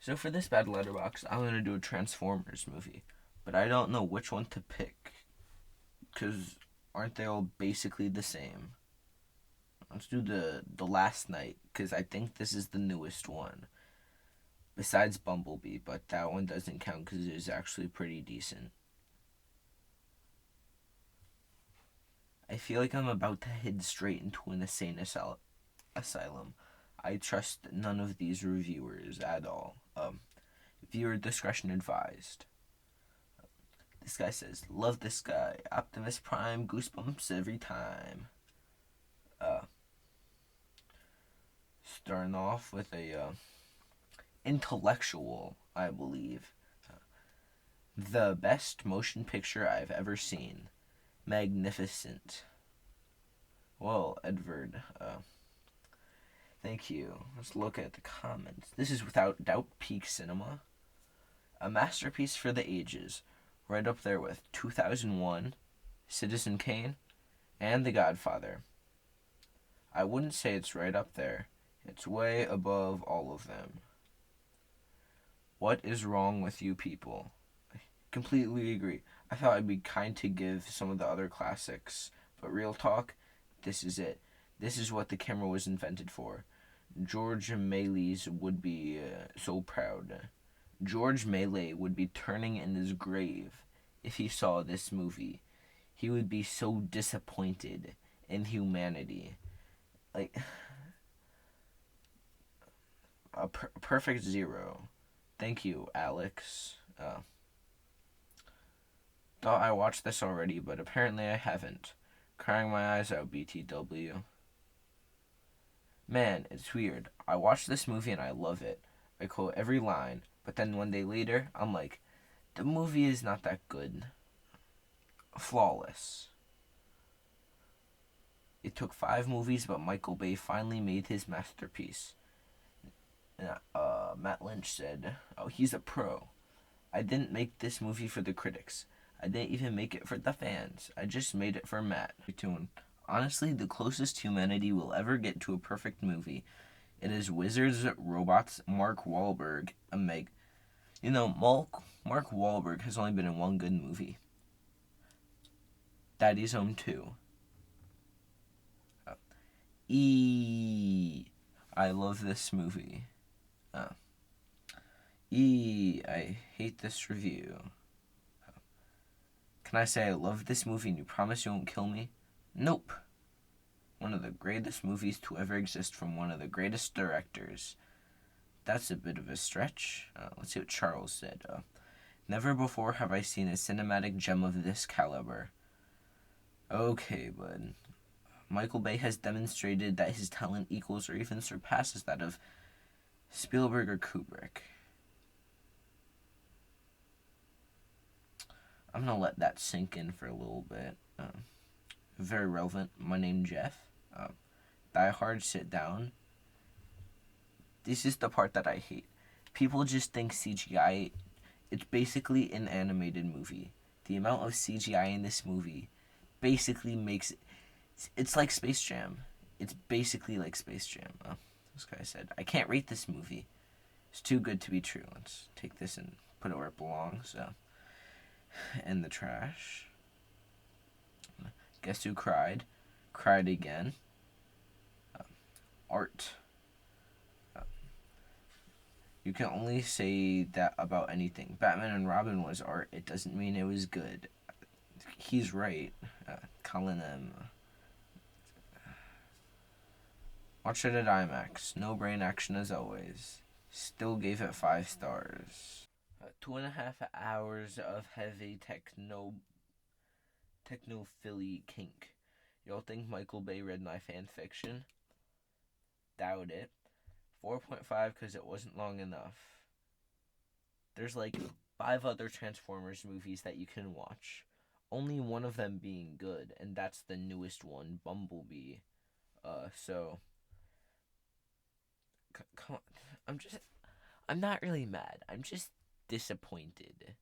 So for this bad letterbox, I'm gonna do a Transformers movie, but I don't know which one to pick, cause aren't they all basically the same? Let's do the Last Night, cause I think this is the newest one, besides Bumblebee, but that one doesn't count because it is actually pretty decent. I feel like I'm about to head straight into an insane asylum. I trust none of these reviewers at all. Viewer discretion advised. This guy says, love this guy. Optimus Prime, goosebumps every time. Uh, Starting off with a intellectual, I believe. The best motion picture I've ever seen. Magnificent. Well, Edward, thank you. Let's look at the comments. This is without doubt peak cinema. A masterpiece for the ages. Right up there with 2001, Citizen Kane, and The Godfather. I wouldn't say it's right up there. It's way above all of them. What is wrong with you people? I completely agree. I thought I'd be kind to give some of the other classics, but real talk, this is it. This is what the camera was invented for. George Méliès would be so proud. George Méliès would be turning in his grave if he saw this movie. He would be so disappointed in humanity. Like, a perfect zero. Thank you, Alex. Thought I watched this already, but apparently I haven't. Crying my eyes out, BTW. Man, it's weird. I watched this movie and I love it. I quote every line, but then one day later, I'm like, the movie is not that good. Flawless. It took 5 movies, but Michael Bay finally made his masterpiece. Matt Lynch said, oh, he's a pro. I didn't make this movie for the critics. I didn't even make it for the fans. I just made it for Matt. Honestly, the closest humanity will ever get to a perfect movie. It is Wizards, Robots, Mark Wahlberg, and Meg. You know, Mark Wahlberg has only been in one good movie. Daddy's Home 2. I love this movie. I hate this review. Can I say I love this movie and you promise you won't kill me? Nope. One of the greatest movies to ever exist from one of the greatest directors. That's a bit of a stretch. Let's see what Charles said. Never before have I seen a cinematic gem of this caliber. Okay, bud. Michael Bay has demonstrated that his talent equals or even surpasses that of Spielberg or Kubrick. I'm gonna let that sink in for a little bit. Very relevant. My name Jeff. Die Hard, sit down. This is the part that I hate. People just think CGI. It's basically an animated movie. The amount of CGI in this movie basically makes it. It's like Space Jam. It's basically like Space Jam. This guy said, I can't rate this movie. It's too good to be true. Let's take this and put it where it belongs. In the trash. Guess who cried? Cried again. Art. You can only say that about anything. Batman and Robin was art. It doesn't mean it was good. He's right. Colin M. Watch it at IMAX. No brain action as always. Still gave it 5 stars. 2.5 hours of heavy techno-philly kink. Y'all think Michael Bay read my fan fiction? Doubt it. 4.5 because it wasn't long enough. There's like 5 other Transformers movies that you can watch. Only one of them being good, and that's the newest one, Bumblebee. So come on. I'm not really mad. I'm just disappointed.